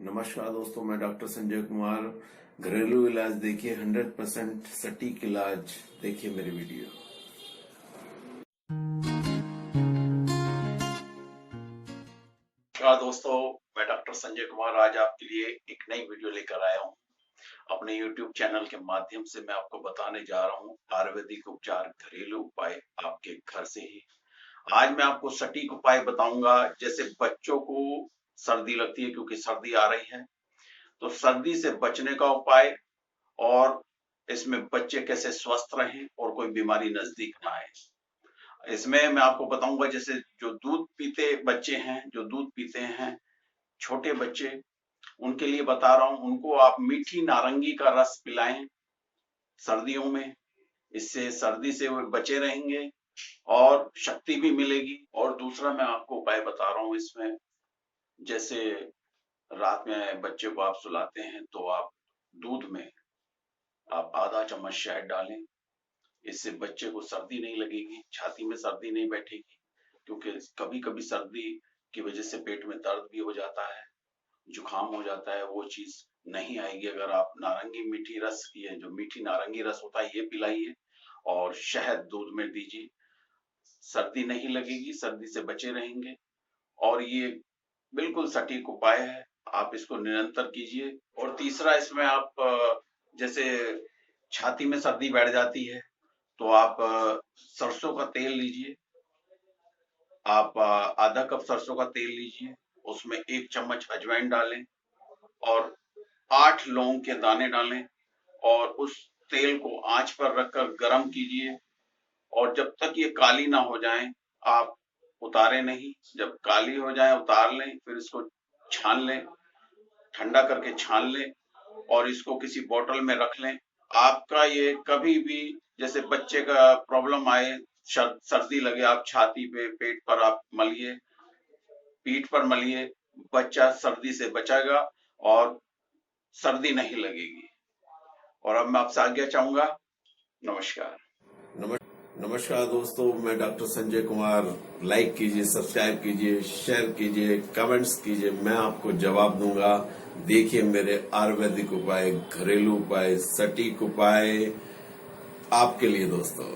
नमस्कार दोस्तों, मैं डॉक्टर संजय कुमार। घरेलू इलाज देखिए, 100% सटीक इलाज देखिए मेरी वीडियो। नमस्कार दोस्तों, मैं डॉक्टर संजय कुमार आज आपके लिए एक नई वीडियो लेकर आया हूं। अपने YouTube चैनल के माध्यम से मैं आपको बताने जा रहा हूं आयुर्वेदिक उपचार, घरेलू उपाय आपके घर से ही। आज मैं आपको सटीक उपाय बताऊंगा। जैसे बच्चों को सर्दी लगती है, क्योंकि सर्दी आ रही है, तो सर्दी से बचने का उपाय और इसमें बच्चे कैसे स्वस्थ रहें और कोई बीमारी नजदीक ना आए। इसमें मैं आपको बताऊंगा, जैसे जो दूध पीते बच्चे हैं, जो दूध पीते हैं छोटे बच्चे, उनके लिए बता रहा हूं। उनको आप मीठी नारंगी का रस पिलाएं सर्दियों में। इससे सर्दी से वो बचे रहेंगे और शक्ति भी मिलेगी। और दूसरा मैं आपको उपाय बता रहा हूं इसमें, जैसे रात में बच्चे को आप सुलाते हैं तो आप दूध में आप आधा चम्मच शहद डालें। इससे बच्चे को सर्दी नहीं लगेगी, छाती में सर्दी नहीं बैठेगी, क्योंकि कभी कभी सर्दी की वजह से पेट में दर्द भी हो जाता है, जुकाम हो जाता है। वो चीज नहीं आएगी अगर आप नारंगी मीठी रस की है, जो मीठी नारंगी रस होता है, ये पिलाइए और शहद दूध में दीजिए। सर्दी नहीं लगेगी, सर्दी से बचे रहेंगे। और ये बिल्कुल सटीक उपाय है, आप इसको निरंतर कीजिए। और तीसरा, इसमें आप जैसे छाती में सर्दी बैठ जाती है तो आप सरसों का तेल लीजिए। आप आधा कप सरसों का तेल लीजिए, उसमें 1 चम्मच अजवाइन डालें और 8 लौंग के दाने डालें और उस तेल को आंच पर रखकर गरम कीजिए। और जब तक ये काली ना हो जाए आप उतारे नहीं। जब काली हो जाए उतार लें, फिर इसको छान लें, ठंडा करके छान लें और इसको किसी बोतल में रख लें। आपका ये कभी भी, जैसे बच्चे का प्रॉब्लम आए, सर्दी लगे, आप छाती पे, पेट पर आप मलिए, पीठ पर मलिए, बच्चा सर्दी से बचेगा और सर्दी नहीं लगेगी। और अब मैं आपसे आज्ञा चाहूंगा। नमस्कार। नमस्कार दोस्तों, मैं डॉक्टर संजय कुमार। लाइक कीजिए, सब्सक्राइब कीजिए, शेयर कीजिए, कमेंट्स कीजिए, मैं आपको जवाब दूंगा। देखिए मेरे आयुर्वेदिक उपाय, घरेलू उपाय, सटीक उपाय आपके लिए दोस्तों।